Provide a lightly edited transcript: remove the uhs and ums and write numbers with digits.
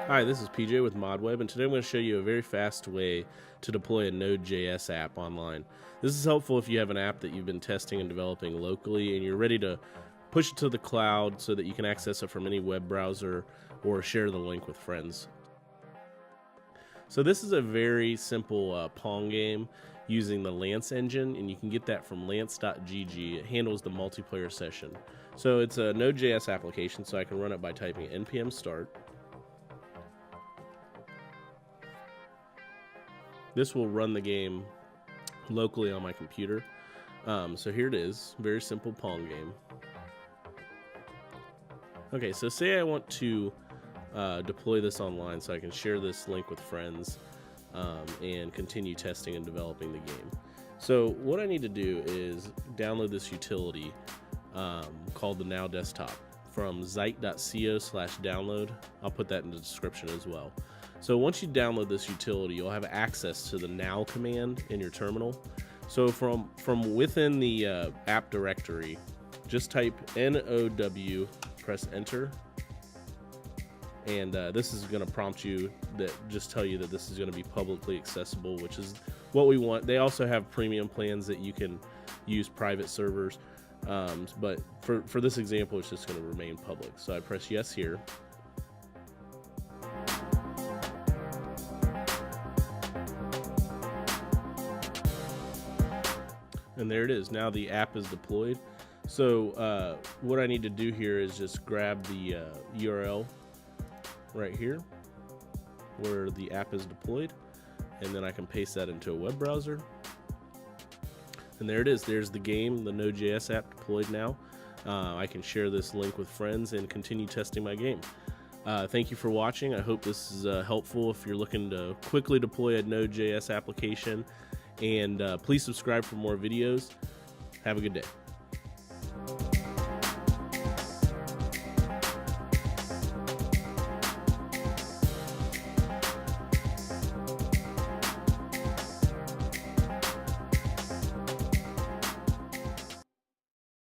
Hi, this is PJ with ModWeb, and today I'm going to show you a very fast way to deploy a Node.js app online. This is helpful if you have an app that you've been testing and developing locally and you're ready to push it to the cloud so that you can access it from any web browser or share the link with friends. So this is a very simple Pong game using the Lance engine, and you can get that from lance.gg. It handles the multiplayer session. So it's a Node.js application, so I can run it by typing npm start. This will run the game locally on my computer. So here it is, very simple Pong game. Okay, so say I want to deploy this online so I can share this link with friends and continue testing and developing the game. So what I need to do is download this utility called the Now Desktop from zeit.co/download. I'll put that in the description as well. So once you download this utility, you'll have access to the now command in your terminal. So from within the app directory, just type NOW, press enter, and this is going to prompt you just tell you that this is going to be publicly accessible, which is what we want. They also have premium plans that you can use private servers, but for this example, it's just going to remain public. So I press yes here. And there it is. Now the app is deployed. So what I need to do here is just grab the URL right here where the app is deployed, and then I can paste that into a web browser. And there it is. There's the game, the Node.js app deployed now. I can share this link with friends and continue testing my game. Thank you for watching. I hope this is helpful if you're looking to quickly deploy a Node.js application. And please subscribe for more videos. Have a good day.